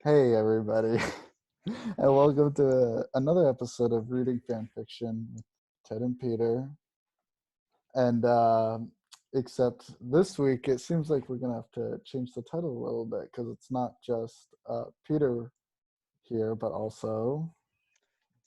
Hey everybody, and welcome to another episode of Reading Fanfiction with Ted and Peter. And except this week, it seems like we're gonna have to change the title a little bit because it's not just Peter here, but also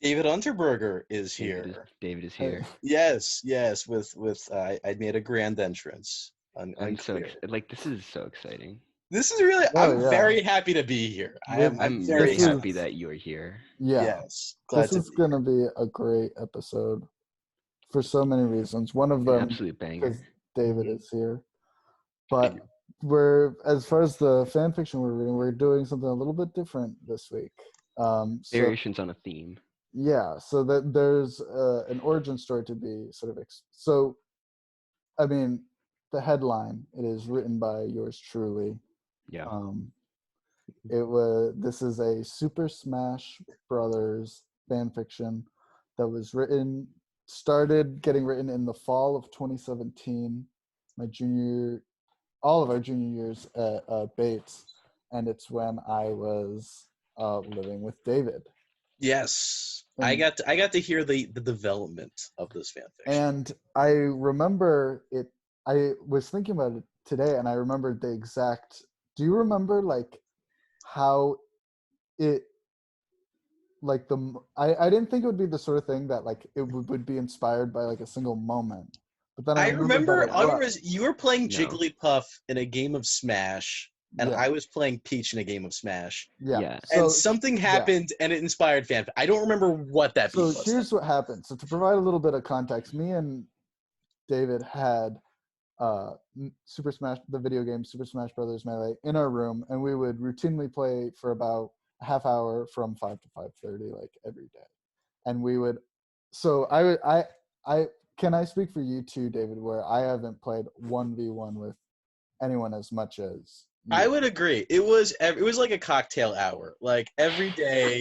David Unterberger is David is here. David is hey, here. Yes. With I made a grand entrance. I'm so Unclear. like this is so exciting. This is really. oh I'm yeah, very happy to be here. with I'm I'm very really this is happy happy. that you're here. yeah, Yes, glad this to is be here. gonna be a great episode for so many reasons. One of An them absolute because banger. David Mhm. is here. But we're as far as the fan fiction we're reading, we're doing something a little bit different this week. So Variations on a theme. yeah, so that there's an origin story to be sort of. So I mean, the headline it is written by yours truly. Yeah. Um, it was this is a Super Smash Brothers fan fiction that was started getting written in the fall of 2017, my junior all of our junior years at Bates, and it's when I was living with David. Yes, And I got to hear the development of this fan fiction. and I remember it. I was thinking about it today, and I remembered the exact. Do you remember like how it like I didn't think it would be the sort of thing that like it would be inspired by like a single moment, but then I I remembered that remember. it I was. remember you were playing No. Jigglypuff in a game of Smash, and Yeah, I was playing Peach in a game of Smash. yeah. Yeah. And So something yeah. happened, and it inspired fanfic. I don't remember what that beat So was though. here's what happened. So to provide a little bit of context, me and David had Super Smash, the video game Super Smash Brothers Melee, in our room, and we would routinely play for about a half hour from 5 to 5:30, like every day. And we would, so I would, I can I speak for you too, David, where I haven't played 1v1 with anyone as much as I you. would agree. It was like a cocktail hour. Like every day,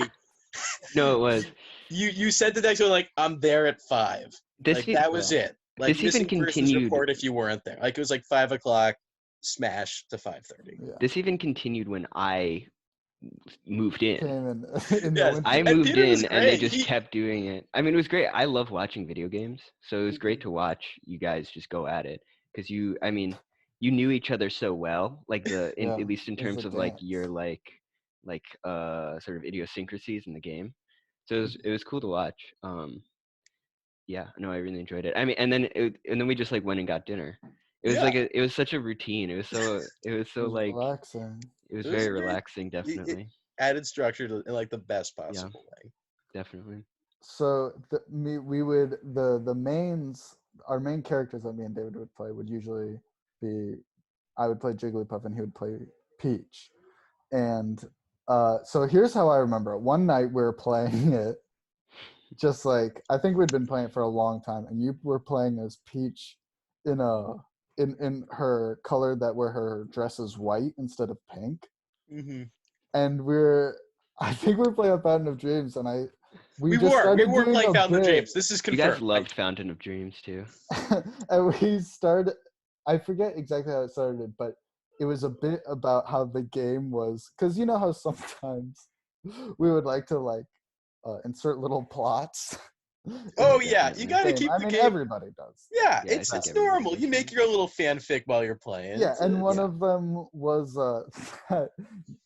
No, it was. you said the next one like I'm there at 5. This Like e- that was Yeah, it. Like this even missing persons continued report if you weren't there. Like it was like 5 o'clock, smash to 5:30. yeah. this even continued when I moved in. Came in in the Yes, I winter. and moved Peter was in and they great. just He kept doing it. I mean, it was great. I love watching video games, so it was great to watch you guys just go at it because I mean, you knew each other so well, like Yeah, at least in it was a terms of like your dance. sort of idiosyncrasies in the game. So it was cool to watch. Yeah, no, I really enjoyed it. I mean, and then we just like went and got dinner. yeah, It was such a routine. It was It so was like relaxing. it was it was very very relaxing, it definitely. added structure to in like the best Yeah, possible way. definitely. So we would the mains our main characters that me and David would play would usually be I would play Jigglypuff and he would play Peach. And so here's how I remember it. One night we were playing it, just like I think we'd been playing it for a long time, and you were playing as Peach in a in her color that where her dress is white instead of pink. Hmm. And I think we were playing a Fountain of Dreams, and we We just started were doing playing a Fountain of bit. Dreams. This is You guys confirmed. Like loved Fountain of Dreams too. And we started I forget exactly how it started, but it was a bit about how the game was because you know how sometimes we would like to like insert little plots in oh the yeah, you Definitely. got to game. keep I the mean game. everybody does Yeah, Yeah, I that. think it's everybody normal. does You make that. your own little fanfic while you're playing. Yeah, and one Yeah. of them was that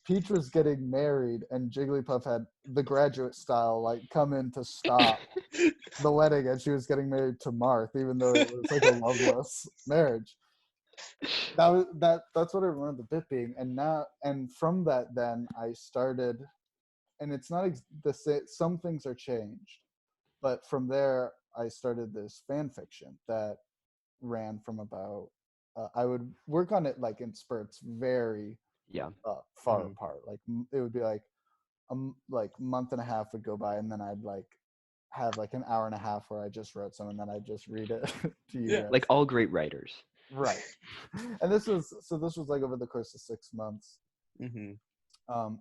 Peach was getting married and Jigglypuff had the graduate style like come in to stop the wedding, and she was getting married to Marth, even though it was like a loveless marriage. That's what I remember the bit being, and from that then I started, and it's not the same. Some things are changed, but from there I started this fan fiction that ran from about. I would work on it like in spurts, very Yeah. far Mhm. apart. Like it would be like like month and a half would go by, and then I'd like have like an hour and a half where I just wrote some, and then I'd just read it to you Yeah. Like guys. all great writers. Right. And this was like over the course of 6 months. Hmm.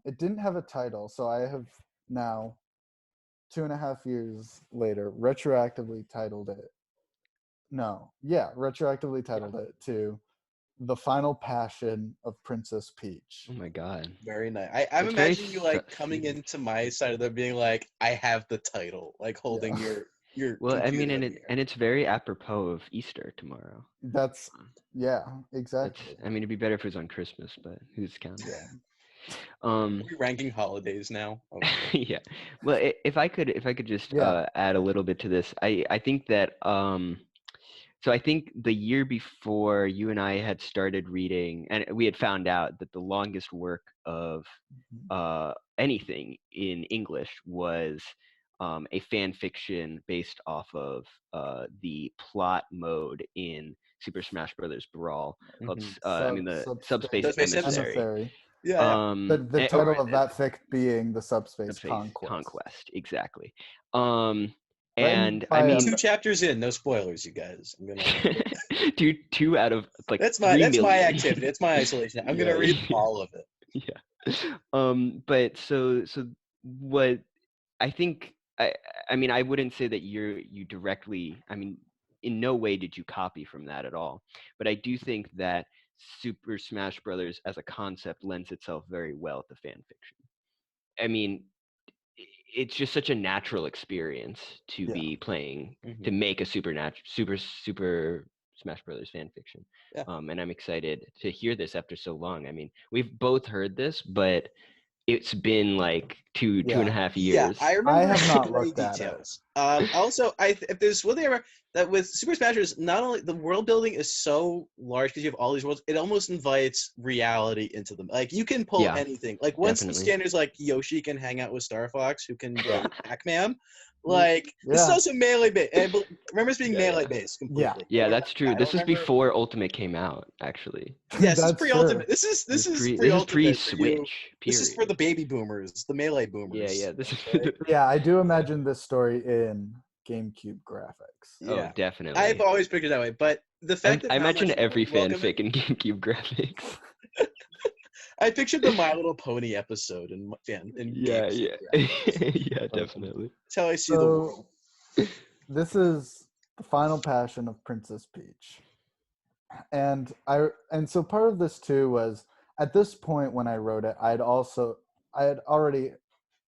It didn't have a title, so I have now 2.5 years later retroactively titled it. No, yeah, retroactively titled it to The Final Passion of Princess Peach. Oh my god. Very nice. I'm It's very imagining you like coming sweet. into my side of them being like, I have the title, like holding your Well, I mean, computer in the air. and it's very apropos of Easter tomorrow. That's yeah, That's, exactly. I mean, it'd be better if it was on Christmas, but who's counting? Yeah. Are we ranking holidays now? Okay. Yeah. Well, if I could just Yeah. add a little bit to this, I think that so I think the year before you and I had started reading, and we had found out that the longest work of anything in English was a fan fiction based off of the plot mode in Super Smash Brothers Brawl called, Mhm. I mean, the Subspace Subspace Emissary. Emissary. Yeah. The title of that fic being the Subspace Subspace Conquest. exactly. Written And I by mean, 2 chapters in, no spoilers, you guys. I'm gonna. two out of like That's 3 my million. activity. It's my isolation. I'm gonna read all of it. Yeah. But so what I think I mean, I wouldn't say that you directly, I mean, in no way did you copy from that at all. But I do think that Super Smash Brothers as a concept lends itself very well to fan fiction. I mean, it's just such a natural experience to Yeah. be playing, to Mhm. make a super Smash Brothers fan fiction. Yeah. And I'm excited to hear this after so long. I mean, we've both heard this, but it's been like two and a half Yeah, years. I remember have not many looked at it. details. Also, if there's one thing I remember, that with Super Smash Bros., not only the world building is so large because you have all these worlds, it almost invites reality into them. Like you can pull Yeah, anything. Like once the definitely. standards like Yoshi can hang out with Star Fox, who can Yeah. date Pac-Man. Like this is Yeah. also melee based. I remember this being Yeah, melee yeah. based Yeah. completely. Yeah, Or that's true. I don't This was remember. before Ultimate came out, actually. Yes, this is That's pre-ultimate. true. This is This is pre-ultimate for you. pre-Switch, This is for the period. baby boomers, the melee Yeah, boomers. yeah. This is Okay? Yeah, I do imagine this story in GameCube graphics. Oh, Yeah, I've definitely. always pictured it that way. But the fact I of how imagine much every people welcome it, fanfic in GameCube graphics. I pictured the My Little Pony episode in Yeah, GameCube yeah. graphics. Yeah, definitely. That's how I see the So world. this is the final passion of Princess Peach. And so part of this too was at this point when I wrote it,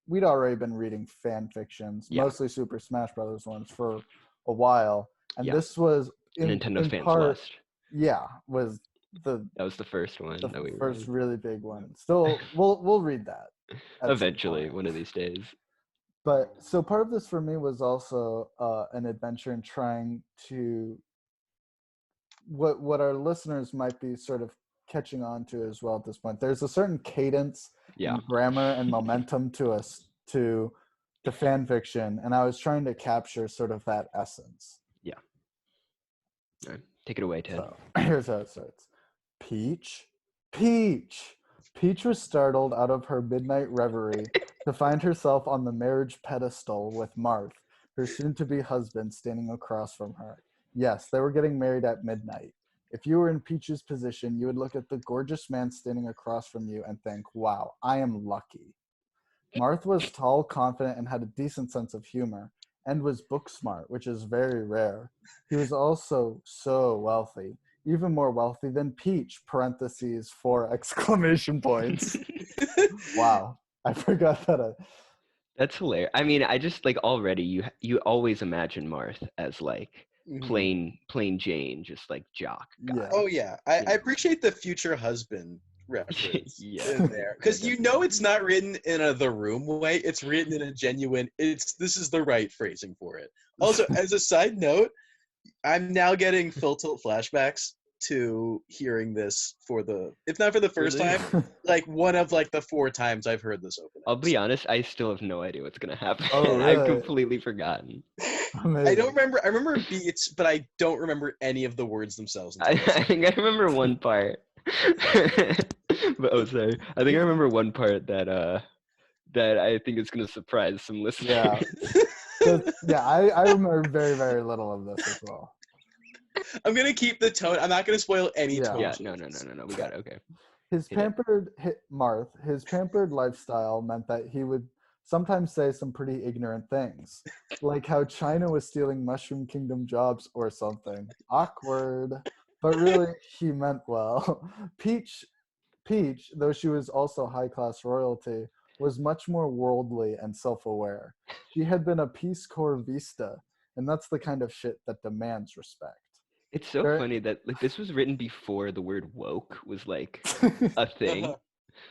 we'd already been reading fan fictions, Yeah. mostly Super Smash Brothers ones for a while. And Yeah. this was Nintendo's in Fans part, Lust. was the That was the first one that we first read. really big one. Still, we'll read that at some Eventually, point. one of these days. But so part of this for me was also an adventure in trying to what our listeners might be sort of catching on to as well at this point. There's a certain cadence Yeah. and grammar and momentum to us to fan fiction, and I was trying to capture sort of that essence. Yeah. All right. Take it away, Ted. So here's how it starts. Peach, Peach. Peach was startled out of her midnight reverie to find herself on the marriage pedestal with Marth, her soon-to-be husband, standing across from her. Yes, they were getting married at midnight. If you were in Peach's position, you would look at the gorgeous man standing across from you and think, wow, I am lucky. Marth was tall, confident, and had a decent sense of humor, and was book smart, which is very rare. He was also so wealthy, even more wealthy than Peach, parentheses, 4 exclamation points. Wow, I forgot that. That's hilarious. I mean, I just like already you always imagine Marth as like Mhm. plain Jane, just like jock guy. Yeah. Oh yeah, You I know. appreciate the future husband reference Yeah. in there because you know it's not written in a The Room way. It's written in a genuine. This is the right phrasing for it. Also, as a side note, I'm now getting full tilt flashbacks to hearing this if not for the first Really? time, like one of like the 4 times I've heard this opening. I'll be honest, I still have no idea what's gonna happen. Oh, I've really? completely forgotten. Amazing. I don't remember. I remember beats, but I don't remember any of the words themselves. I think I remember one part. But oh, sorry. I think I remember one part that I think is gonna surprise some listeners. Yeah. I remember very, very little of this as well. I'm gonna keep the tone. I'm not gonna spoil any Yeah. tone. Yeah, no. We got it. Okay. His Hit it. his pampered lifestyle meant that he would sometimes say some pretty ignorant things, like how China was stealing Mushroom Kingdom jobs or something. Awkward. but really he meant well. Peach, though she was also high-class royalty, was much more worldly and self-aware. She had been a Peace Corps Vista, and that's the kind of shit that demands respect. It's so There- funny that like this was written before the word woke was like a thing.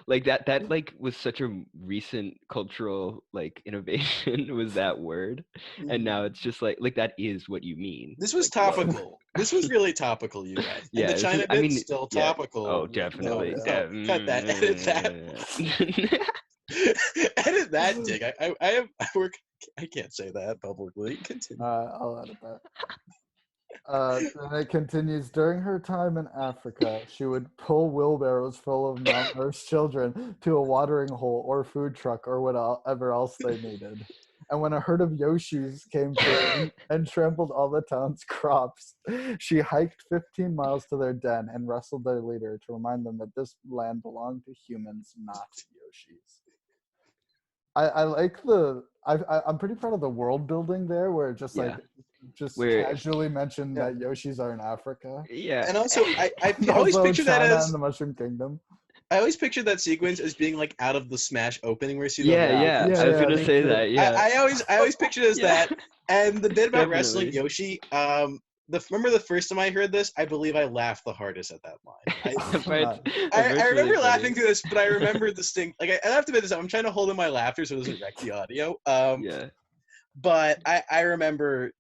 Like that like was such a recent cultural like innovation was that word. And now it's just like that is what you mean. This was like, woke. topical. This was really topical, you guys. And Yeah, the this China is, I bit's mean, still yeah. topical. Oh, No, definitely. yeah. cut that. Edit that. Edit that, Dig. I work. I can't say that publicly. Continue. I'll edit that. And it continues. During her time in Africa, she would pull wheelbarrows full of malnourished children to a watering hole or food truck or whatever else they needed. And when a herd of Yoshis came through and trampled all the town's crops, she hiked 15 miles to their den and wrestled their leader to remind them that this land belonged to humans, not Yoshis. I like I'm pretty proud of the world building there, where it just Yeah. just Where casually mentioned Yeah. that Yoshis are in Africa. yeah. And also, I And always also picture that China as and the Mushroom Kingdom. I always pictured that sequence as being like out of the Smash opening where you see the Yeah, whole yeah. Yeah, I was yeah, gonna me say too. that. Yeah. I always pictured it as Yeah. that. And the bit about wrestling Definitely. Yoshi, remember the first time I heard this, I believe I laughed the hardest at that line. That part's, that I part's remember really laughing funny. through this, but I remember distinct. Like I have to admit this, I'm trying to hold in my laughter so it doesn't wreck the audio. Yeah. But I remember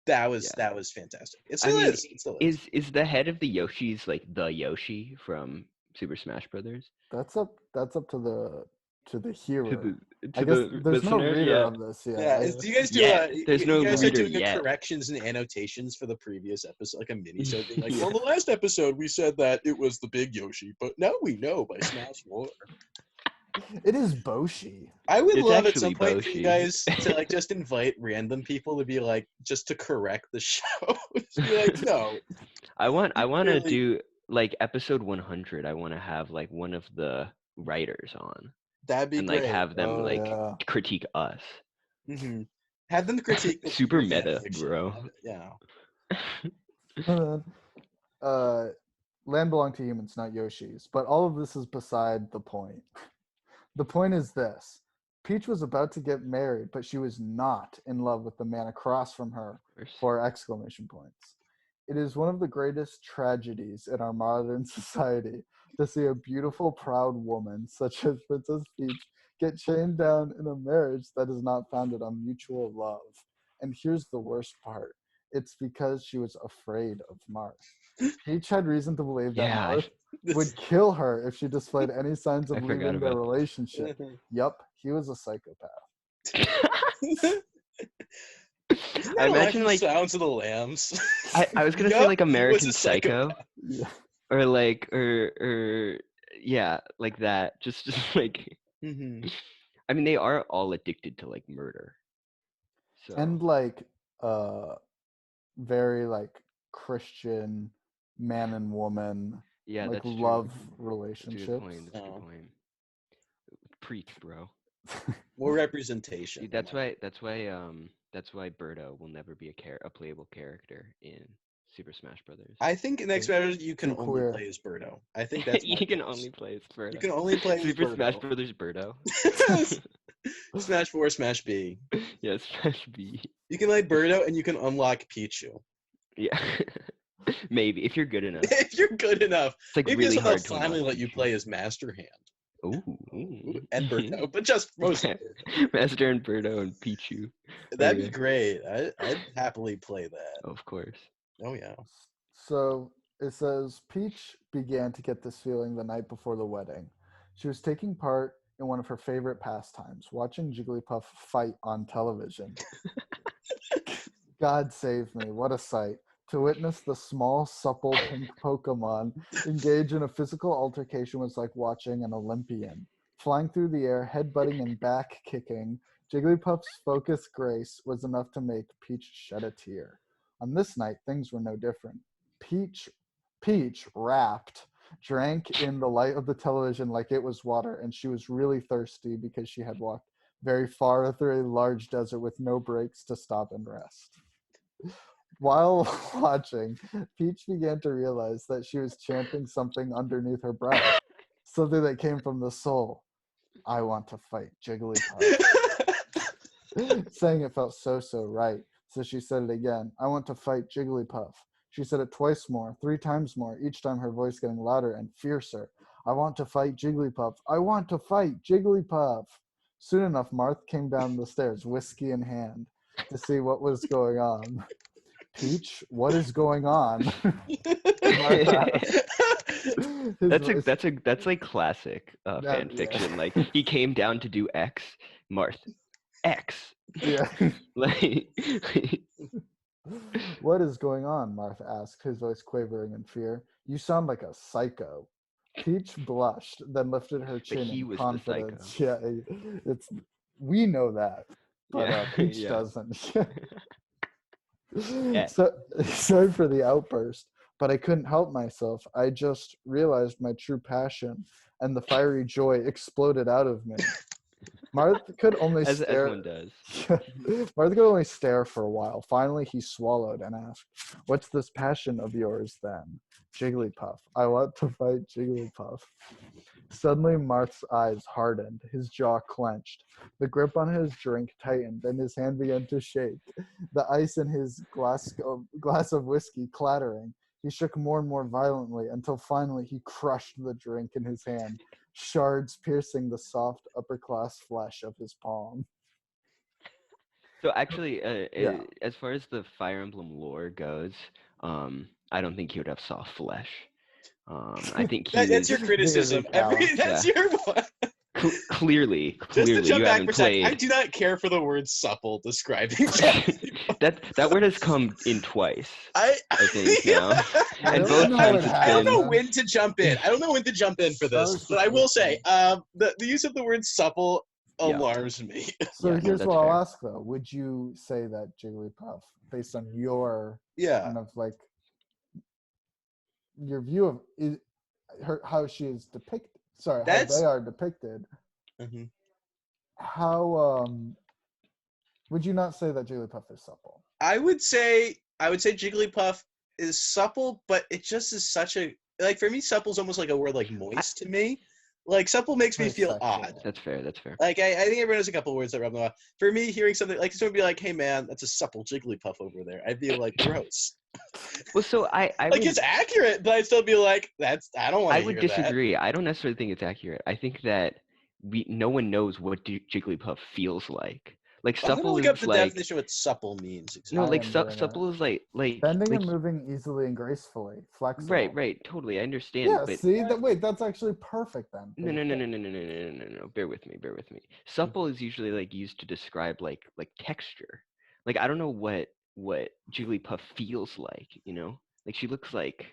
that was Yeah. fantastic. It I still mean, is. It still is. is the head of the Yoshis like the Yoshi from Super Smash Brothers? That's up to the To hearer. the I to guess the there's no listener? reader Yeah. of this yet. Yeah. Do you guys do? Yet. There's no You guys start reader doing the yet. corrections and annotations for the previous episode, like a mini show, being like, "Well, in the last episode we said that it was the big Yoshi, but now we know by Smash 4." It is Boshi. I would It's love at some actually point for you Boshi. guys to like just invite random people to be like just to correct the show. Just be like, no, I want to really- do like episode 100. I want to have like one of the writers on that'd be and great. like have them Oh, like yeah. critique us. hmm Have them critique the Super pure meta, fanfiction. bro. Yeah. Land belonged to humans, not Yoshis. But all of this is beside the point. The point is this. Peach was about to get married, but she was not in love with the man across from her. Of course. 4 exclamation points. It is one of the greatest tragedies in our modern society to see a beautiful, proud woman such as Princess Peach get chained down in a marriage that is not founded on mutual love. And here's the worst part. It's because she was afraid of Marth. Peach had reason to believe that Yeah, Marth would kill her if she displayed any signs of I forgot leaving their about this. relationship. Yup, he was a psychopath. I imagine like Sounds of the Lambs. I was gonna say Yup, like he was a American Psycho Yeah. or like or yeah like that. Just like hmm I mean they are all addicted to like murder. So And like very like Christian man and woman yeah, like that's love true. That's a relationships. good point. That's a Oh. good point. Preach, bro. More representation. See, that's why Birdo will never be a playable character in Super Smash Brothers. I think in next battle you can Too only queer. play as Birdo. I think that's my you can guess. only play as Birdo. You can only play as Super Birdo. Smash Brothers Birdo. Smash 4, Smash B. Yeah, Smash B. You can play Birdo and you can unlock Pichu. Yeah. Maybe if you're good enough. It's If you're good enough. like Maybe really this will hard to finally unlock let you Pichu. play as Master Hand. Ooh. And Birdo, but just mostly Birdo. Master and Birdo and Pichu. That'd yeah. be great. I'd happily play that. Of course. Oh yeah. So it says Peach began to get this feeling the night before the wedding. She was taking part in one of her favorite pastimes, watching Jigglypuff fight on television. God save me, what a sight. To witness the small, supple pink Pokemon engage in a physical altercation was like watching an Olympian. Flying through the air, headbutting and back kicking, Jigglypuff's focused grace was enough to make Peach shed a tear. On this night, things were no different. Peach, wrapped, drank in the light of the television like it was water, and she was really thirsty because she had walked very far through a large desert with no breaks to stop and rest. While watching, Peach began to realize that she was chanting something underneath her breath, something that came from the soul. I want to fight Jigglypuff. Saying it felt so right. So she said it again. I want to fight Jigglypuff. She said it twice more, 3 times more, each time her voice getting louder and fiercer. I want to fight Jigglypuff. I want to fight Jigglypuff. Soon enough, Marth came down the stairs, whiskey in hand, to see what was going on. Peach, what is going on? Marth asked. That's like classic fan fiction. Like he came down to do X, Marth, X. Yeah. Like What is going on? Martha asked, his voice quavering in fear. You sound like a psycho. Peach blushed, then lifted her chin he in was confidence. the psycho. Yeah, we know that, but Yeah, Peach yeah. doesn't. Yeah. So sorry for the outburst, but I couldn't help myself. I just realized my true passion, and the fiery joy exploded out of me. Martha could only As stare. one does. Martha could only stare for a while. Finally, he swallowed and asked, "What's this passion of yours, then?" Jigglypuff. I want to fight Jigglypuff. Suddenly, Marth's eyes hardened. His jaw clenched. The grip on his drink tightened, and his hand began to shake. The ice in his glass of whiskey clattering. He shook more and more violently until finally he crushed the drink in his hand, shards piercing the soft upper-class flesh of his palm. So actually, Yeah. as far as the Fire Emblem lore goes, I don't think he would have soft flesh. I think he That's was your criticism. That's Yeah. your one. Clearly, Just to jump you back haven't for a sec, I played. do not care for the word supple describing that word has come in twice, I think now, I and don't both know times what it's I don't know been. when to jump in. I don't know when to jump in for this, but I will say, the use of the word supple Yeah. alarms me. So Yeah, no, here's that's what I'll fair. ask though: would you say that Jigglypuff, based on your Yeah. kind of like your view of her, how she is depicted? Sorry, how That's they are depicted. Mhm. How would you not say that Jigglypuff is supple? I would say Jigglypuff is supple, but it just is such a like for me, supple is almost like a word like moist to me. Like supple makes me Very feel sexual. odd. That's fair. That's fair. Like I think everyone has a couple words that rub them off. For me, hearing something like someone be like, "Hey man, that's a supple Jigglypuff over there," I'd be like, "Gross." Well, so I Like would, it's accurate, but I'd still be like, I don't want I to would hear that. disagree. I don't necessarily think it's accurate. I think that no one knows what Jigglypuff feels like. Like I'm gonna supple look is up the like definition of what supple means no, exactly. like I am doing supple is like bending like and moving easily and gracefully, flexible. right, totally. I understand, Yeah. but See that? Wait, that's actually perfect then. no. Bear with me. Supple is usually like used to describe like texture. Like I don't know what Jigglypuff feels like. Like she looks like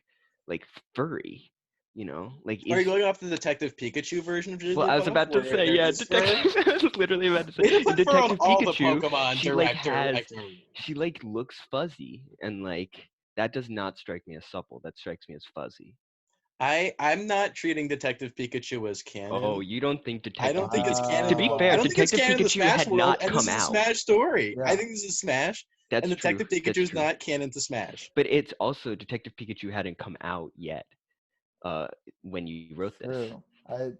furry. Like Are you is going off the Detective Pikachu version of Jigglypuff? well, I was about to where say, there yeah, is fur? Detective. I was literally about to say, Way to in put fur on Detective all the Pikachu, Pokemon she like director. she like looks fuzzy, and like that does not strike me as supple. That strikes me as fuzzy. I'm not treating Detective Pikachu as canon. Oh, you don't think I Detective don't think it's Pikachu? canon. To be I fair, don't think it's Detective canon in the Pikachu Smash had world, not and this come is a out. Smash story. Yeah. I think this is Smash, That's and true. Detective Pikachu That's is true. not canon to Smash. But it's also Detective Pikachu hadn't come out yet when you wrote this. True.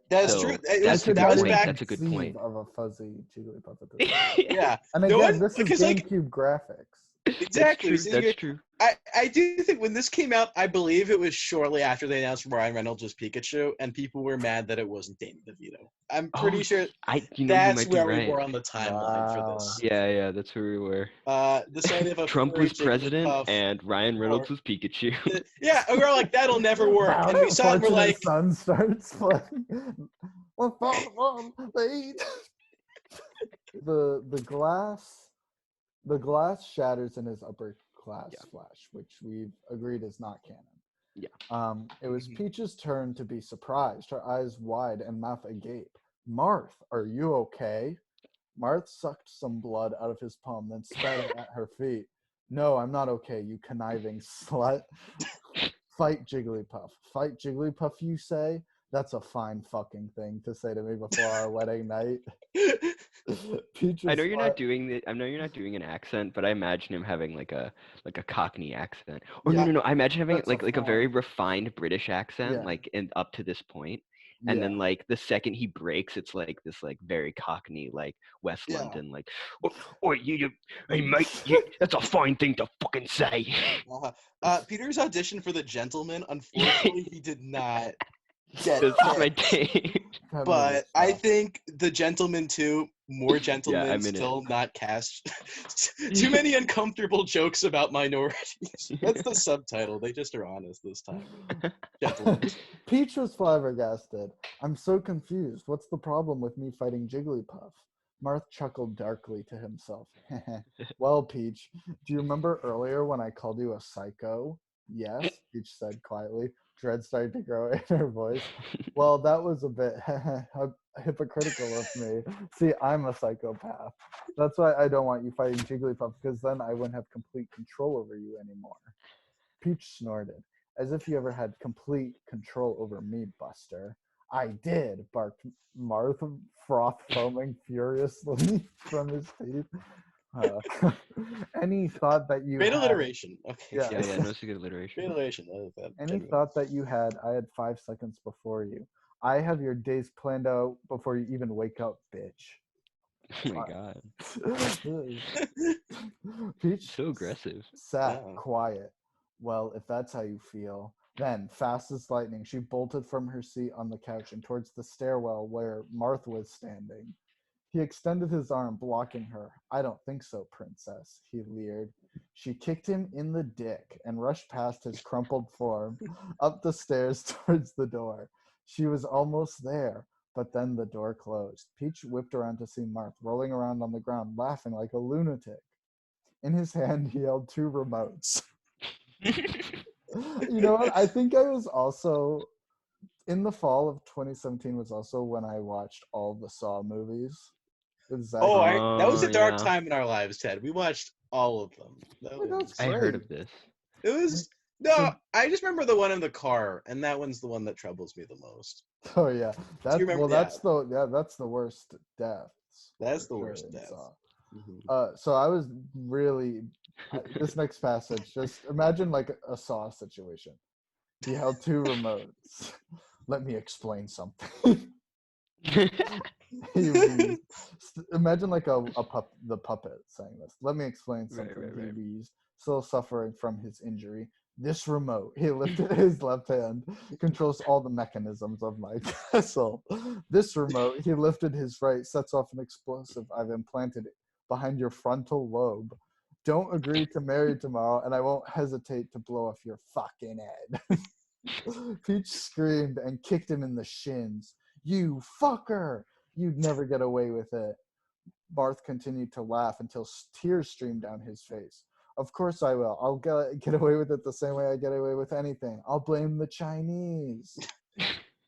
That's So true. that's a could good That was not point. back. That's a good conceive point. of a fuzzy Jigglypuff at this point. Yeah. And No again, one, this is because like GameCube graphics. exactly. That's true. That's true. I do think when this came out, I believe it was shortly after they announced Ryan Reynolds was Pikachu, and people were mad that it wasn't Danny DeVito. I'm pretty sure you that's might be where we right. were on the timeline for this. Yeah, that's where we were. The sight of a Trump furry was president Jigglypuff, and Ryan Reynolds was Pikachu. yeah, and we're like, that'll never work. And we saw it, we're Unfortunate like, Son starts playing. The glass shatters in his upper class flash, which we've agreed is not canon. Yeah. It was Peach's turn to be surprised, her eyes wide and mouth agape. Marth, are you okay? Marth sucked some blood out of his palm, then spat it at her feet. No, I'm not okay, you conniving slut. Fight Jigglypuff. Fight Jigglypuff, you say? That's a fine fucking thing to say to me before our wedding night. Peach I was know you're not doing the. I know you're not doing an accent, but I imagine him having like a Cockney accent. Or Yeah, no. I imagine having that's a like a very fine. refined British accent, Yeah. like and up to this point, and Yeah. then like the second he breaks, it's like this like very Cockney, like West Yeah. London, like, oh hey mate, that's a fine thing to fucking say. Peter's audition for The Gentleman, unfortunately, he did not get This is my picked. take. That movie But I sucked. think The Gentleman 2, more Yeah, gentlemen, I'm in it. still not cast. Too many uncomfortable jokes about minorities. That's the subtitle. They just are honest this time. Gentlemen 2. Peach was flabbergasted. I'm so confused. What's the problem with me fighting Jigglypuff? Marth chuckled darkly to himself. Well, Peach, do you remember earlier when I called you a psycho? Yes, Peach said quietly, dread starting to grow in her voice. Well, that was a bit hypocritical of me. See, I'm a psychopath. That's why I don't want you fighting Jigglypuff, because then I wouldn't have complete control over you anymore. Peach snorted. As if you ever had complete control over me, Buster. I did, barked Marth, froth foaming furiously from his teeth. Any thought that you Great had, alliteration. Okay. yeah, Yeah, no, it's a good alliteration. Great alliteration. That was that. any Genuine. thought that you had, I had 5 seconds before you. I have your days planned out before you even wake up, bitch. Oh my god, Peach so aggressive. sat Yeah. quiet. Well, if that's how you feel. Then, fast as lightning, she bolted from her seat on the couch and towards the stairwell where Marth was standing. He extended his arm, blocking her. I don't think so, princess, he leered. She kicked him in the dick and rushed past his crumpled form, up the stairs towards the door. She was almost there, but then the door closed. Peach whipped around to see Marth rolling around on the ground, laughing like a lunatic. In his hand, he held 2 remotes. You know what? I think I was also in the fall of 2017 was also when I watched all the Saw movies with Zach. Oh, that was Oh a dark yeah, time in our lives, Ted. We watched all of them. That Like, that's was. I heard great. of this. It was. No, I just remember the one in the car, and that one's the one that troubles me the most. Oh yeah, Do you remember? that's the worst deaths. That's for the sure worst in death. Saw. Mhm. So I was really this next passage. Just imagine like a Saw situation. He held 2 remotes. Let me explain something. He wheezed. Imagine like the puppet saying this. Let me explain something. He Right. wheezed, still suffering from his injury. This remote, he lifted his left hand, controls all the mechanisms of my castle. This remote, he lifted his right, sets off an explosive I've implanted behind your frontal lobe. Don't agree to marry tomorrow, and I won't hesitate to blow off your fucking head. Peach screamed and kicked him in the shins. You fucker! You'd never get away with it. Barth continued to laugh until tears streamed down his face. Of course I will. I'll get away with it the same way I get away with anything. I'll blame the Chinese.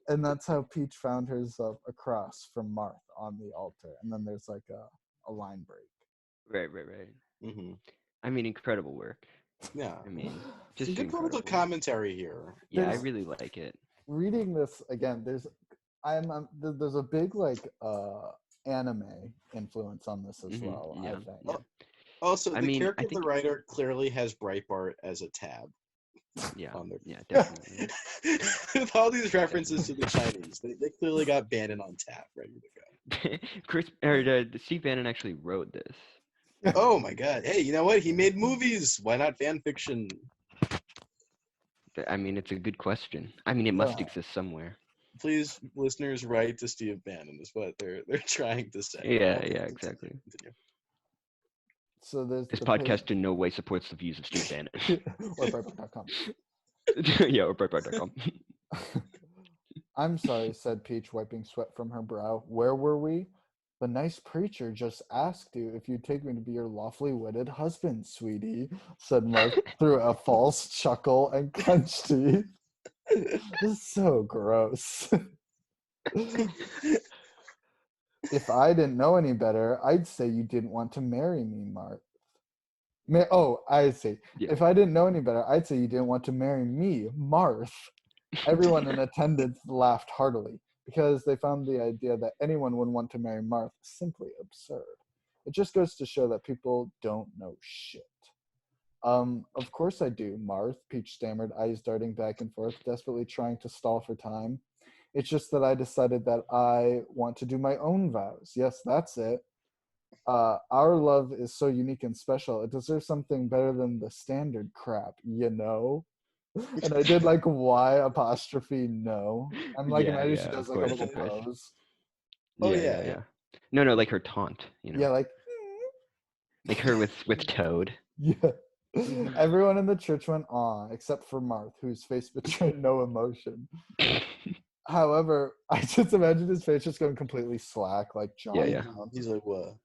And that's how Peach found herself across from Marth on the altar. And then there's like a line break. Right. Mm-hmm. I mean, incredible work. Yeah. I mean, Some just good political incredible. commentary here. Yeah, I There's- really like it. Reading this again, there's a big like anime influence on this as well. I Yeah, think. yeah. Also, I the mean, character I of the think, writer clearly has Breitbart as a tab yeah, on their. yeah, definitely. With all these references to the Chinese, they clearly got Bannon on tap, ready to go. Steve Bannon actually wrote this. Oh my God! Hey, you know what? He made movies. Why not fan fiction? I mean, it's a good question. I mean, it must exist somewhere. Please, listeners, write to Steve Bannon. Is what they're trying to say. Yeah, Okay, exactly. continue. So there's This the podcast in no way supports the views of Steve Bannon. or Breitbart.com. Yeah, or Breitbart.com. I'm sorry, said Peach, wiping sweat from her brow. Where were we? The nice preacher just asked you if you'd take me to be your lawfully wedded husband, sweetie, said Mark through a false chuckle and clenched teeth. This is so gross. If I didn't know any better, I'd say you didn't want to marry me, Mark. I see. Yeah. If I didn't know any better, I'd say you didn't want to marry me, Marth. Everyone in attendance laughed heartily because they found the idea that anyone would want to marry Martha simply absurd. It just goes to show that people don't know shit. Of course I do, Marth, Peach stammered, eyes darting back and forth, desperately trying to stall for time. It's just that I decided that I want to do my own vows. Yes, that's it. Our love is so unique and special. It deserves something better than the standard crap, you know? And I did like Y apostrophe no. I'm like Yeah, imagining she yeah, does of like a course, little of course. pose. Oh, Yeah, yeah. yeah, yeah. No, like her taunt, Yeah, like like her with Toad. yeah. Everyone in the church went awe, except for Marth, whose face betrayed no emotion. However, I just imagine his face just going completely slack, like Yeah, John yeah. Brown. He's like, what?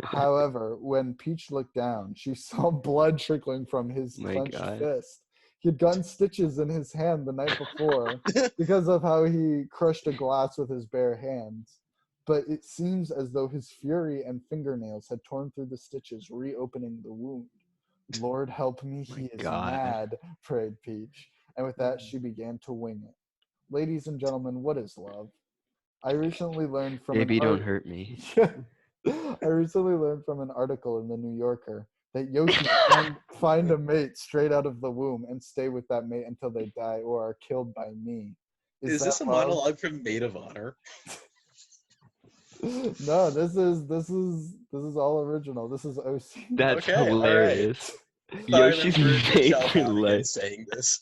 However, when Peach looked down, she saw blood trickling from his My clenched God. fist. He had gotten stitches in his hand the night before because of how he crushed a glass with his bare hands. But it seems as though his fury and fingernails had torn through the stitches, reopening the wound. Lord help me, My he is God. mad, prayed Peach. And with that, she began to wing it. Ladies and gentlemen, what is love? I recently learned from Baby, an don't hurt me. I recently learned from an article in the New Yorker that Yoshi find a mate straight out of the womb and stay with that mate until they die or are killed by me. Is that this a love? monologue from Maid of Honor? No, this is all original. This is OC. That's Okay, all right. hilarious. I thought Yoshi's I remembered made Michelle for Monaghan life. saying this.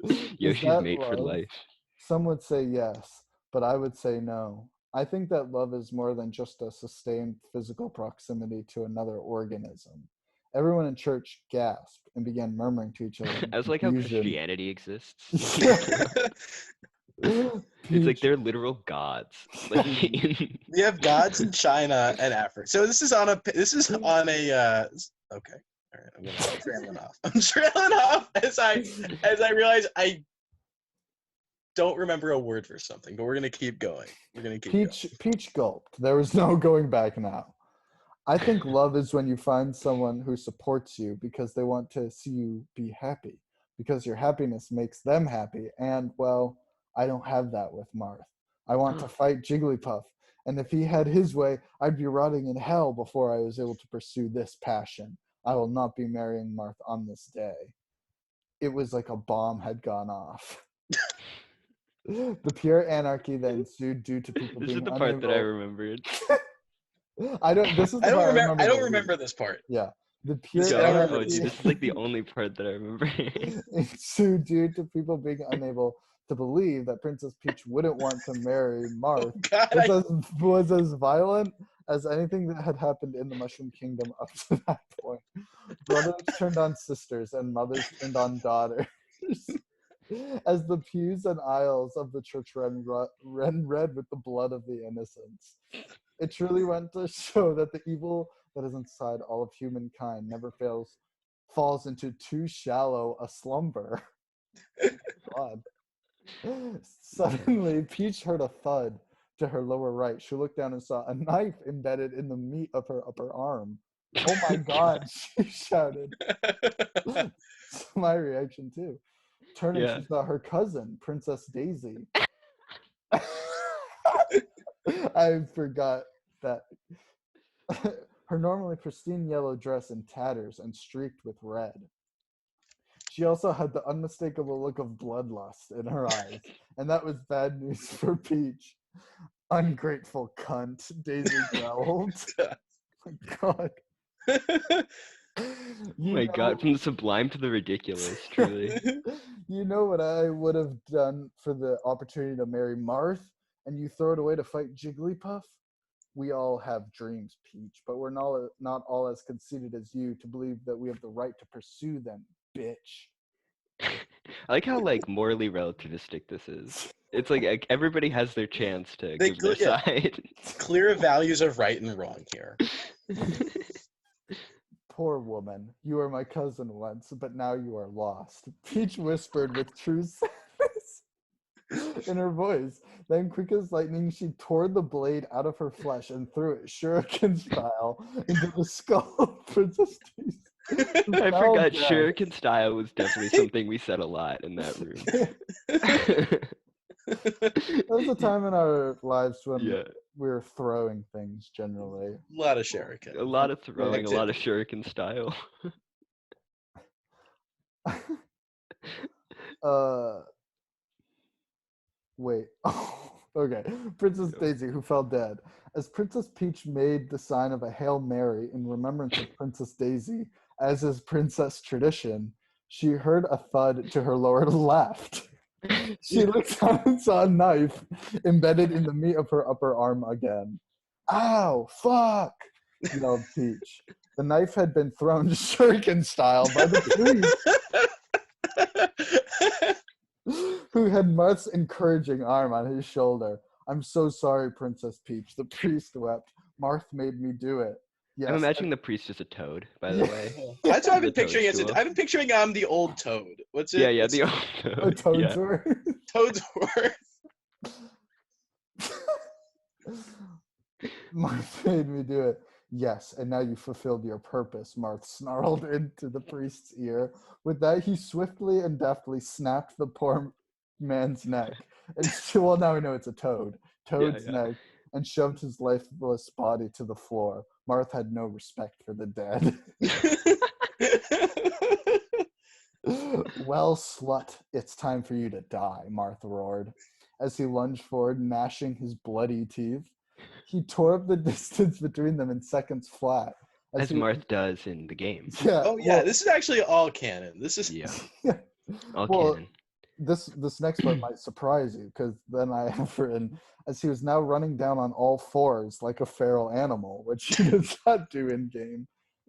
Is Yoshi's that made for love? life. Some would say yes, but I would say no. I think that love is more than just a sustained physical proximity to another organism. Everyone in church gasped and began murmuring to each other in I was like how confusion. Christianity exists. It's like Peach, they're literal gods. Like We have gods in China and Africa. So this is on a okay. All right, I'm trailing off. I'm trailing off as I realize I don't remember a word for something, but we're gonna keep going. We're gonna keep going. Peach gulped. There was no going back now. I think love is when you find someone who supports you because they want to see you be happy, because your happiness makes them happy. And, well, I don't have that with Marth. I want to fight Jigglypuff, and if he had his way, I'd be rotting in hell before I was able to pursue this passion. I will not be marrying Marth on this day. It was like a bomb had gone off. The pure anarchy that ensued due to people This being is the part that I unable. remembered. This is the part I remember. I don't remember this part. Yeah. The pure I don't remember anarchy dude, this is like the only part that I remember. ensued due to people being unable to believe that Princess Peach wouldn't want to marry Marth God, was as violent as anything that had happened in the Mushroom Kingdom up to that point. Brothers turned on sisters and mothers turned on daughters. As the pews and aisles of the church ran red with the blood of the innocents. It truly went to show that the evil that is inside all of humankind never falls into too shallow a slumber. God. Suddenly, Peach heard a thud to her lower right. She looked down and saw a knife embedded in the meat of her upper arm. Oh my God, she shouted. It's my reaction too. Turning, Yeah. she saw her cousin, Princess Daisy. I forgot that her normally pristine yellow dress in tatters and streaked with red. She also had the unmistakable look of bloodlust in her eyes, and that was bad news for Peach. Ungrateful cunt, Daisy growled. My God. My God, from the sublime to the ridiculous, truly. You know what I would have done for the opportunity to marry Marth, and you throw it away to fight Jigglypuff? We all have dreams, Peach, but we're not all as conceited as you to believe that we have the right to pursue them, bitch. I like how like morally relativistic this is. It's like everybody has their chance to They give their yeah. side. Clear values of right and wrong here. Poor woman, you were my cousin once, but now you are lost. Peach whispered with true sadness in her voice. Then, quick as lightning, she tore the blade out of her flesh and threw it shuriken style into the skull of Princess Daisy. I fell forgot dead. shuriken style was definitely something we said a lot in that room. There was a time in our lives when Yeah, we were throwing things generally. A lot of shuriken. a lot of throwing, a lot of Activity. shuriken style. Wait. Oh, okay. Princess Daisy, who fell dead. As Princess Peach made the sign of a Hail Mary in remembrance of Princess Daisy, as is princess tradition, she heard a thud to her lower left. She looked down and saw a knife embedded in the meat of her upper arm again. Ow, fuck, yelled Peach. The knife had been thrown shuriken style by the priest, who had Marth's encouraging arm on his shoulder. I'm so sorry, Princess Peach. The priest wept. Marth made me do it. I'm Yes. imagining the priest is a toad, by the way. That's what I've been The picturing. toadstool. I've been picturing the old toad. What's it? Yeah, yeah, What's the it? old A toad. Yeah. Toad's Toadsworth. Marth made me do it. Yes, and now you fulfilled your purpose, Marth snarled into the priest's ear. With that, he swiftly and deftly snapped the poor man's neck. And well, now we know it's a toad. Toad's yeah. neck, and shoved his lifeless body to the floor. Marth had no respect for the dead. Well, slut, it's time for you to die, Marth roared, as he lunged forward, gnashing his bloody teeth. He tore up the distance between them in seconds flat. As he, Marth does in the game. Yeah. Oh yeah, this is actually all canon. This is Yeah, Yeah. all Well, canon. this next part might surprise you, because then I have written, as he was now running down on all fours like a feral animal, which he does not do in game.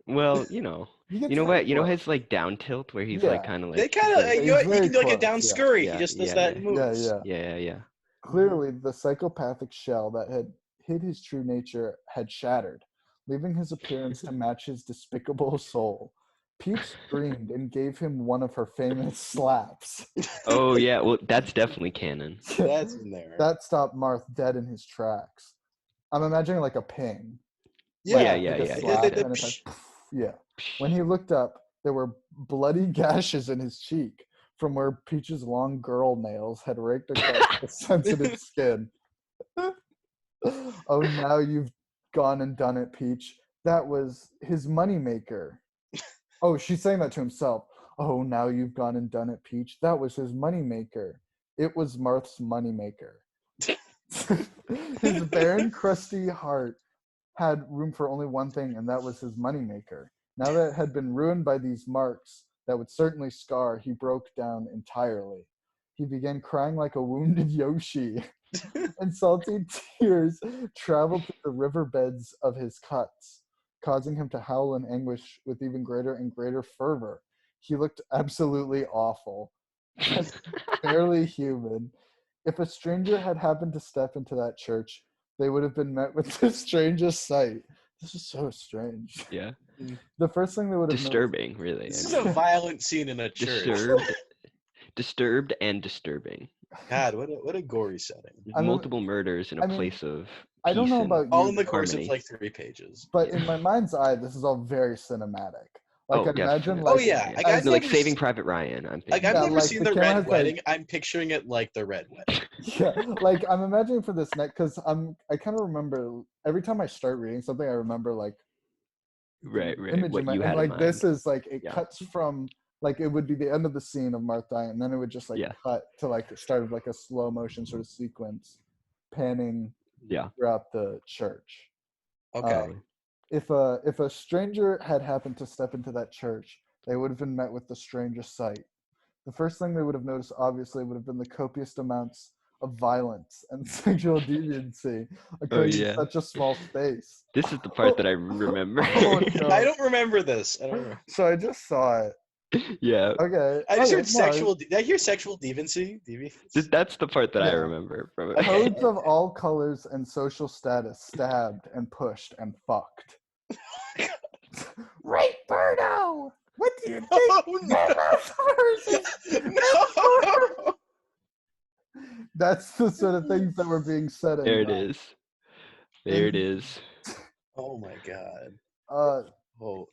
Well, you know Very what? You know close. his like down tilt where he's Yeah. like kind of they like kind of he's like, you know what, He's you very can look at close, down yeah. scurry. Yeah, He just does yeah, that yeah. in moves. yeah. Clearly, the psychopathic shell that had hid his true nature had shattered, leaving his appearance to match his despicable soul. Peach screamed and gave him one of her famous slaps. Oh yeah, well that's definitely canon. That's in there. That stopped Marth dead in his tracks. I'm imagining like a ping. Yeah, Like a yeah. slap, The and it's like, yeah. When he looked up, there were bloody gashes in his cheek from where Peach's long girl nails had raked across the sensitive skin. Oh, now you've gone and done it, Peach. That was his moneymaker. Oh, she's saying that to himself. Oh, now you've gone and done it, Peach. That was his moneymaker. It was Marth's moneymaker. His barren, crusty heart had room for only one thing, and that was his moneymaker. Now that it had been ruined by these marks that would certainly scar, he broke down entirely. He began crying like a wounded Yoshi, and salty tears traveled through the riverbeds of his cuts, causing him to howl in anguish with even greater and greater fervor. He looked absolutely awful, barely human. If a stranger had happened to step into that church, they would have been met with the strangest sight. This is so strange. Yeah. The first thing they would have Disturbing, really. This I is mean, a violent scene in a church. disturbed and disturbing. God, what a gory setting. There's I mean- multiple murders in a I mean, place of I don't peace know and about All you, in the course harmony. of like 3 pages. but Yeah. in my mind's eye, this is all very cinematic. Like, Oh, I'd imagine, definitely. Oh like, yeah, like, as- I've No, like never Saving se- Private Ryan. I'm like thinking. I've Yeah, never like, seen the the camera Red has, like- Wedding. I'm picturing it like the Red Wedding. yeah, like I'm imagining for this next, because I kind of remember every time I start reading something, I remember like Right. image What in my, you and had like in this mind. is like it Yeah. cuts from like it would be the end of the scene of Marth dying, and then it would just like Yeah. cut to like the start of like a slow motion sort of sequence, panning Yeah. throughout the church. Okay. If a stranger had happened to step into that church, they would have been met with the strangest sight. The first thing they would have noticed, obviously, would have been the copious amounts of violence and sexual deviancy occurring yeah. in such a small space. This is the part that I remember. Oh, no. I don't remember this. I don't remember. So I just saw it. Yeah. Okay. I just okay, heard sexual. Did I hear sexual deviancy? That's the part that I Yeah. remember from it. Toads of all colors and social status stabbed and pushed and fucked. Right, Birdo! What do you think? No! That's the sort of things that were being said. There it is. There it is. Oh my god. Uh, Oh.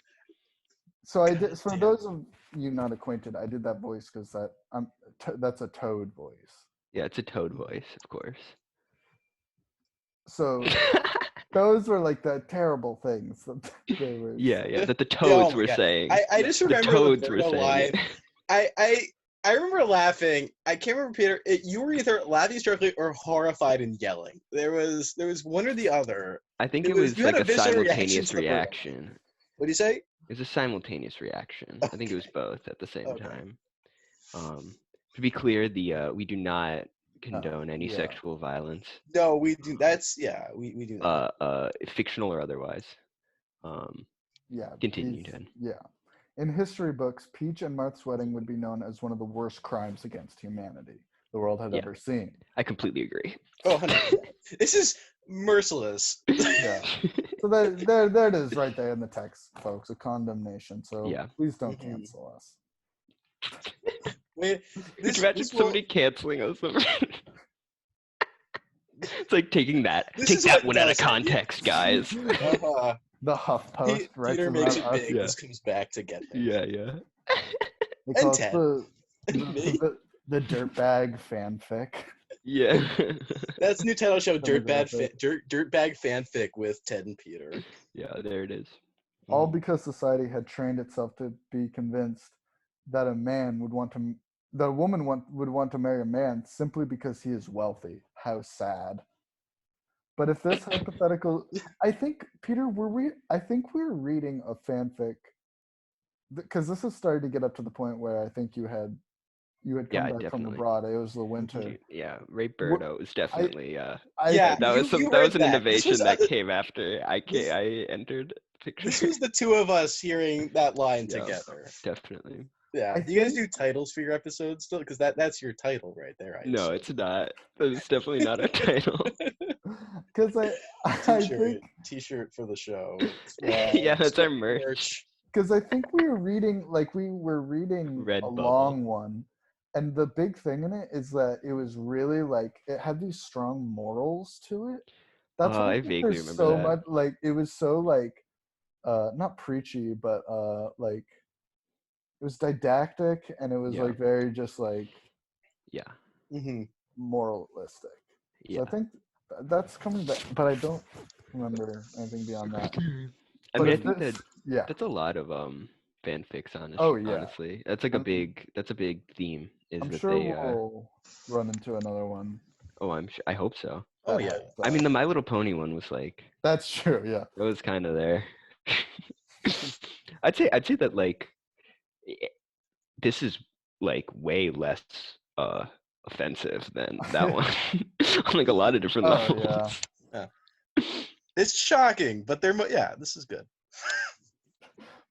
So I did. For damn. those of you not acquainted, I did that voice because that's a Toad voice. Yeah, it's a Toad voice, of course. So those were like the terrible things that they were. Yeah, that the Yeah, Toads oh my were God. saying. I just The remember Toads the were Birdo saying line. it. I remember laughing. I can't remember, Peter. You were either laughing hysterically or horrified and yelling. There was one or the other. I think It it was was you had like a a visceral reaction simultaneous to the Birdo line. reaction. What do you say? It was a simultaneous reaction. I think it was both at the same Okay. time. To be clear, we do not condone any yeah. sexual violence, No, we do. That's we do that. fictional or otherwise. Yeah. Continue, Ted. Yeah. In history books, Peach and Marth's wedding would be known as one of the worst crimes against humanity the world had Yeah. ever seen. I completely agree. Oh, 100%. This is merciless. Yeah. So there it is right there in the text, folks, a condemnation. So Yeah. please don't Mhm. cancel us. Wait, Could this, you imagine this will- somebody canceling us? It's like taking that. This Take is that what one out of does it. context, guys. The HuffPost writes Peter makes it about us. big. Yeah. This comes back to get there. Yeah. They call And us Ted. Me. the dirtbag fanfic. Yeah. That's the new title show, Demographic. Dirtbag Fanfic with Ted and Peter. Yeah, there it is. All Mhm. because society had trained itself to be convinced that a woman would want to marry a man simply because he is wealthy. How sad. But if this hypothetical, I think, Peter, I think we're reading a fanfic, because this has started to get up to the point where I think you had come Yeah, back from definitely. abroad. It was the winter. Yeah, Ray Birdo was definitely I Yeah, that was you that heard was an that. This innovation was that other- came after I entered picture. This was the two of us hearing that line Yeah. together. Definitely. Yeah. I Do you guys think- do titles for your episodes still? Because that's your title right there. I No, assume. it's not. It's definitely not a title. Because I think T-shirt for the show. Yeah, that's our merch. because I think we were reading a Redbubble. long one, and the big thing in it is that it was really like it had these strong morals to it. That's why I think vaguely there's remember so that. much like it was so like not preachy, but like it was didactic and it was Yeah. like very just like Yeah. Mm-hmm. moralistic. Yeah. So I think that's coming back, but I don't remember anything beyond that. I But mean, I if think this- that yeah. that's a lot of fanfics, Oh, yeah. honestly. That's like a big theme. Is I'm that sure they we'll run into another one. I hope so. Oh that yeah. has I mean, that. the My Little Pony one was like, That's true. Yeah. it was kind of there. I'd say that like this is like way less offensive than that one on like a lot of different Oh, levels. yeah. It's shocking, but this is good.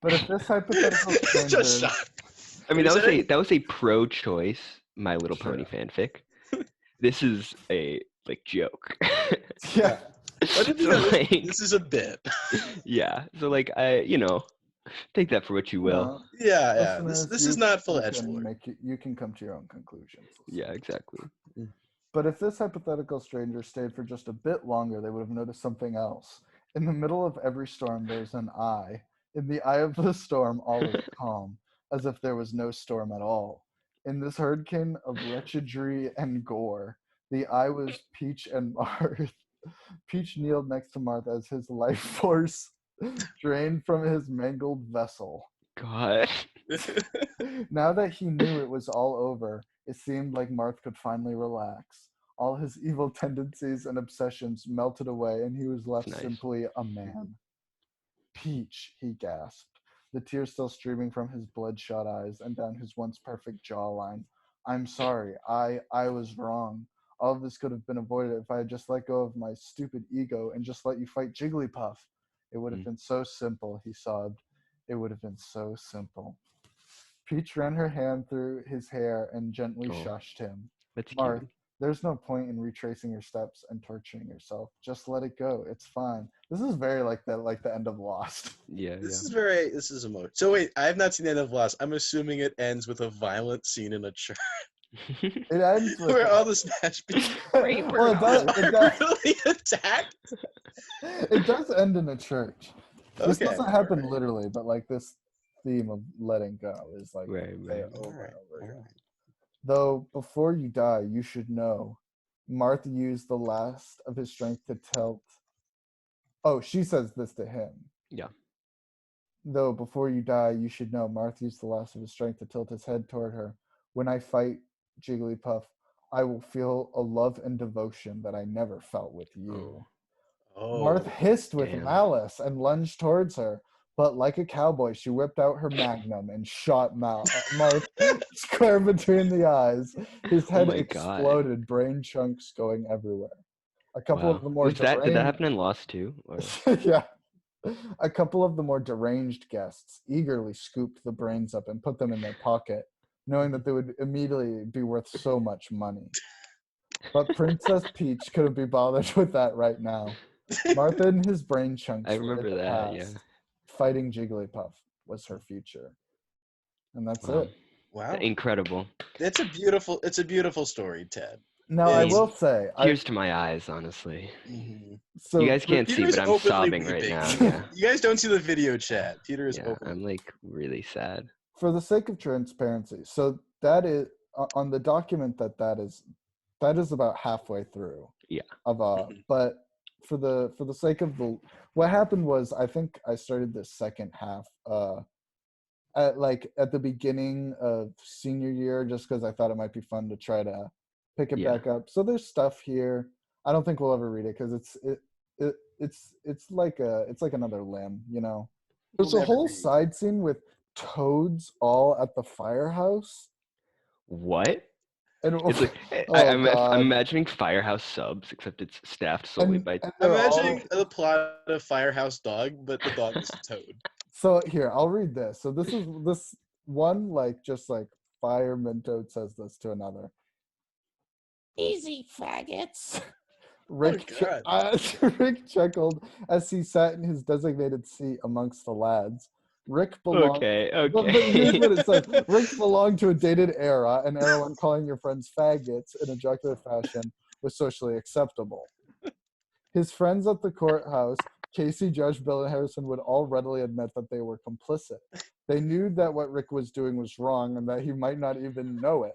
But if this hypothetical It's just stranger, shocking. I mean, What are you that was a pro-choice My Little Pony Sure. fanfic. This is a like joke. yeah, What if you So, know, like, this is a bit. yeah. So like take that for what you will. Yeah. This listeners, is not full you edge can lord. you can come to your own conclusions. Yeah, exactly. But if this hypothetical stranger stayed for just a bit longer, they would have noticed something else. In the middle of every storm, there's an eye. In the eye of the storm, all is calm, as if there was no storm at all. In this hurricane of wretchedry and gore, the eye was Peach and Marth. Peach kneeled next to Marth as his life force drained from his mangled vessel. God. Now that he knew it was all over, it seemed like Marth could finally relax. All his evil tendencies and obsessions melted away, and he was left Nice. simply a man. Peach, he gasped, the tears still streaming from his bloodshot eyes and down his once perfect jawline. I'm sorry, I was wrong. All of this could have been avoided if I had just let go of my stupid ego and just let you fight Jigglypuff. It would have been so simple, he sobbed. It would have been so simple. Peach ran her hand through his hair and gently shushed him. That's Marth, cute. there's no point in retracing your steps and torturing yourself. Just let it go. It's fine. This is very like the end of Lost. Yeah, This is emotional. So wait, I have not seen the end of Lost. I'm assuming it ends with a violent scene in a church yeah. It ends with where all the Smash people well, it does, are really attacked. it does end in a church. This Okay, doesn't happen alright. literally, but like this theme of letting go is like Right, say right. it over Alright, and over again. alright. Though before you die, you should know. Martha used the last of his strength to tilt. Oh, she says this to him. Yeah. Though before you die, you should know. Martha used the last of his strength to tilt his head toward her. When I fight Jigglypuff, I will feel a love and devotion that I never felt with you. Marth Oh. hissed with Damn. malice and lunged towards her, but like a cowboy, she whipped out her magnum and shot Marth square between the eyes. His Oh head my God. exploded, brain chunks going everywhere. A couple of Wow. the more Was that did that deranged, happen in Lost too? Or yeah, a couple of the more deranged guests eagerly scooped the brains up and put them in their pocket, knowing that they would immediately be worth so much money. But Princess Peach couldn't be bothered with that right now. Martha and his brain chunks I were in remember the that, yeah. past. Fighting Jigglypuff was her future. And that's Wow. it. Wow. Incredible. It's a beautiful story, Ted. Now I It's- will say Tears to my eyes, honestly. Mhm. so You guys can't see, Peter's but I'm openly sobbing right weeping. now. Yeah. You guys don't see the video chat. Peter is Yeah. openly. I'm like really sad. for the sake of transparency, so that is on the document that is about halfway through. Yeah. Of Mhm. but for the sake of the what happened was I think I started the second half at the beginning of senior year just because I thought it might be fun to try to pick it Yeah. back up. So there's stuff here. I don't think we'll ever read it because it's like another limb, you know. There's We'll a never whole read. side scene with toads all at the firehouse. What? And It's like oh I'm god. imagining Firehouse Subs, except it's staffed solely by. And I'm they're all imagining the plot of Firehouse Dog, but the dog is a toad. so here, I'll read this. So this is this one just like fireman toad says this to another. Easy, faggots. Rick, God. Rick chuckled as he sat in his designated seat amongst the lads. Rick belonged. Okay. But here's Okay. what it says: Rick belonged to a dated era, an era when calling your friends faggots in a jocular fashion was socially acceptable. His friends at the courthouse, Casey, Judge, Bill, and Harrison, would all readily admit that they were complicit. They knew that what Rick was doing was wrong and that he might not even know it,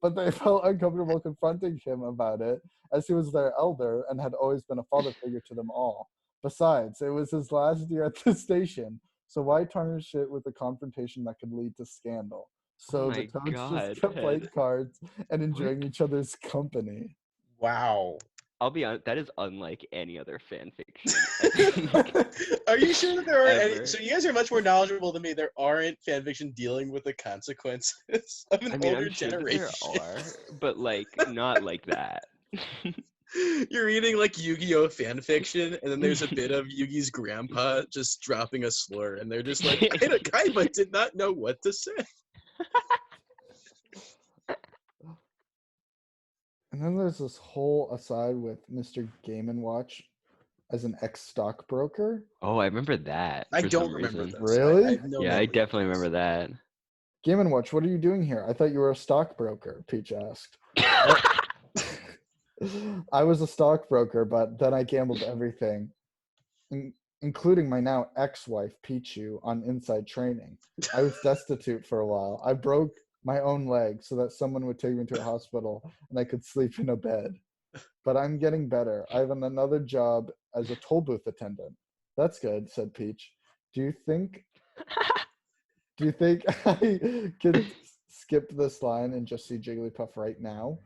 but they felt uncomfortable confronting him about it as he was their elder and had always been a father figure to them all. Besides, it was his last year at the station, so why tarnish it with a confrontation that could lead to scandal? So the my Toads God, just kept playing Ted. cards and enjoying each other's company. Wow. I'll be honest. That is unlike any other fan fiction. I think. Are you sure that there aren't any? Ever. So you guys are much more knowledgeable than me. There aren't fanfiction dealing with the consequences of an I mean, older I'm sure that generation. there are, but like not like that. You're reading like Yu-Gi-Oh fanfiction, and then there's a bit of Yugi's grandpa just dropping a slur, and they're just like, Kaiba did not know what to say. And then there's this whole aside with Mr. Game & Watch as an ex-stockbroker. Oh, I remember that. I for don't some remember reason. this. I Really? have no Yeah, I memory of definitely this. remember that. Game & Watch, what are you doing here? I thought you were a stockbroker, Peach asked. I was a stockbroker, but then I gambled everything, including my now ex-wife, Pichu, on inside training. I was destitute for a while. I broke my own leg so that someone would take me to a hospital and I could sleep in a bed. But I'm getting better. I have another job as a toll booth attendant. That's good, said Peach. Do you think I could skip this line and just see Jigglypuff right now?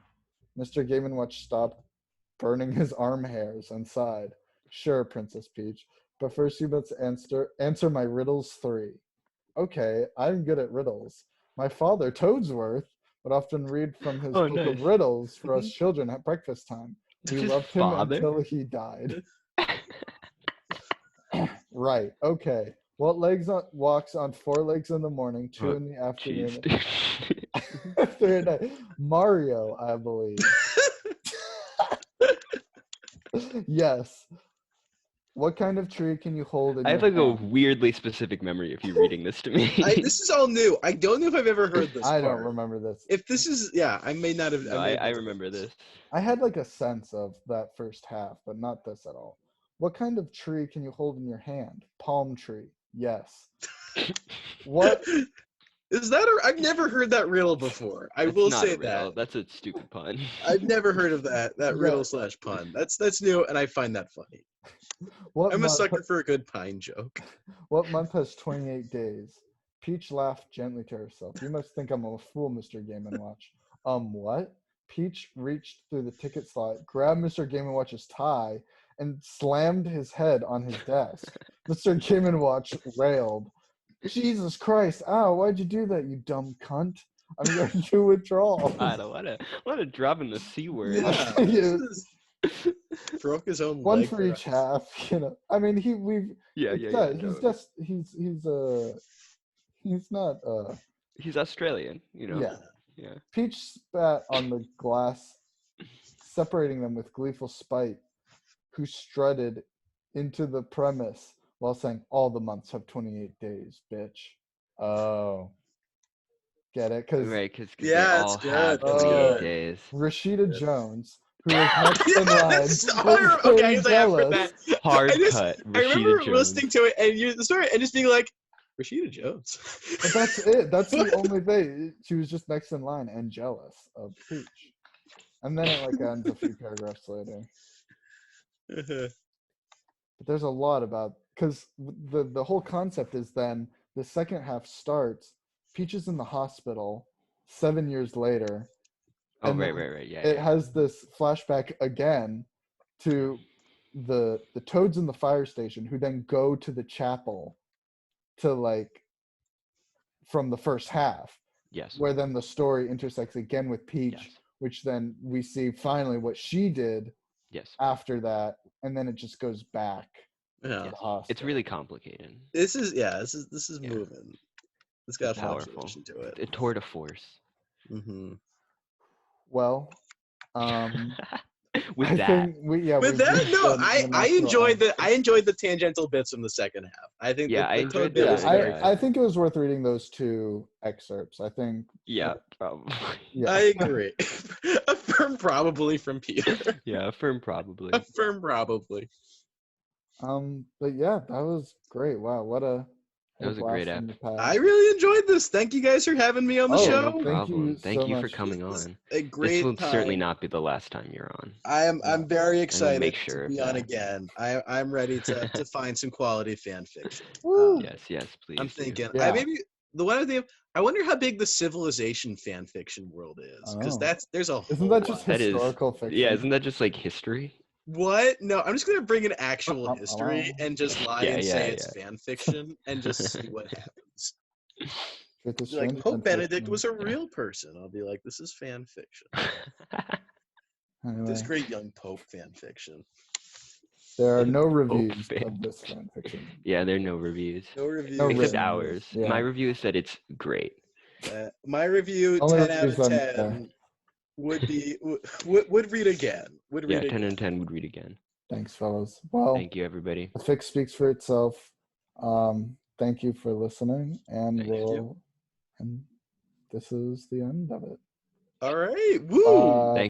Mr. Game & Watch stopped burning his arm hairs and sighed. Sure, Princess Peach, but first you must answer my riddles 3. Okay, I'm good at riddles. My father, Toadsworth, would often read from his Oh, book of nice. riddles for us children at breakfast time. That's We his loved him father? until he died. Right, okay. What walks on 4 legs in the morning, 2 Oh, in the afternoon, Jeez. 3 at night? Mario, I believe. Yes. What kind of tree can you hold in I your have like a hand? weirdly specific memory of you reading this to me. This is all new. I don't know if I've ever heard this I part. don't remember this. If this is, yeah, I may not have. No, may have I missed remember this. I had like a sense of that first half, but not this at all. What kind of tree can you hold in your hand? Palm tree. Yes. What? Is that I've never heard that riddle before. I That's will not say a riddle. that. That's a stupid pun. I've never heard of that Yeah. riddle / pun. That's new, and I find that funny. What I'm a month? sucker for a good pine joke. What month has 28 days? Peach laughed gently to herself. You must think I'm a fool, Mr. Game & Watch. What? Peach reached through the ticket slot, grabbed Mr. Game & Watch's tie, and slammed his head on his desk. Mr. Game & Watch railed. Jesus Christ, ow, why'd you do that, you dumb cunt? I'm going to withdraw. I don't want to drop in the C word. Yeah, Yeah. broke his own One leg. for each half, I mean, Yeah. he's not He's Australian, yeah. Yeah. Peach spat on the glass, separating them with gleeful spite, who strutted into the premise while saying, all the months have 28 days, bitch. Oh. Get it? Because Right, because Yeah, they it's all good, have that's 28 good. days. Rashida Jones, who was next in line, was Okay, very I was like, I've heard jealous. that. Hard I cut. I remember Rashida Jones. listening to it and the story and just being like, Rashida Jones. But that's it. That's the What? only thing. She was just next in line and jealous of Peach. And then it ends a few paragraphs later. But there's a lot about, because the whole concept is then the second half starts. Peach is in the hospital 7 years later. Oh, and right. then Yeah. It has this flashback again to the Toads in the fire station, who then go to the chapel to from the first half. Yes. Where then the story intersects again with Peach, Yes. which then we see finally what she did Yes. after that, and then it just goes back to Yeah. the hospital. It's really complicated. This is Yeah. moving. It's got Powerful. fluctuation to it. A tour de force. Mm-hmm. Well, With I that, think With that, no, I enjoyed the tangential bits from the second half. I think Yeah, I the enjoyed Toad bit the- was very yeah. I think it was worth reading those two excerpts. I think. yeah, probably. Yeah. I agree. A firm probably from Peter. Yeah, affirm probably. A firm probably. But yeah, that was great. Wow, what a That was a great blast from ep. the past. I really enjoyed this. Thank you guys for having me on the Oh, show. No thank problem. you Thank so you for much. coming This was on. a great This will time. certainly not be the last time you're on. I'm very excited make sure to of be on that. again. I'm ready to find some quality fan fiction. Woo. Yes, please. I'm do. thinking. Yeah. The one other thing. I wonder how big the Civilization fan fiction world is, because Oh. there's a Isn't whole that just lot. That is- historical fiction? Yeah, isn't that just like history? What? No, I'm just gonna bring in actual Uh-uh. history and just lie Yeah, and say yeah, it's fan fiction and just see what happens. Truth is Be like strange Pope than Benedict fiction. was a real person. I'll be like, this is fan fiction. Anyway, This great young Pope fan fiction. there are no reviews fan of this fan fiction. Yeah, there are no reviews. No review. No Except written ours. reviews, yeah. My review said it's great. My review, Only 10 out reviews of on 10, would be would read again. Would read Yeah, 10 again. and 10 would read again. Thanks, fellas. Well, Thank you, everybody. the fic speaks for itself. Thank you for listening, and Thank you. and this is the end of it. All right. Woo. Thank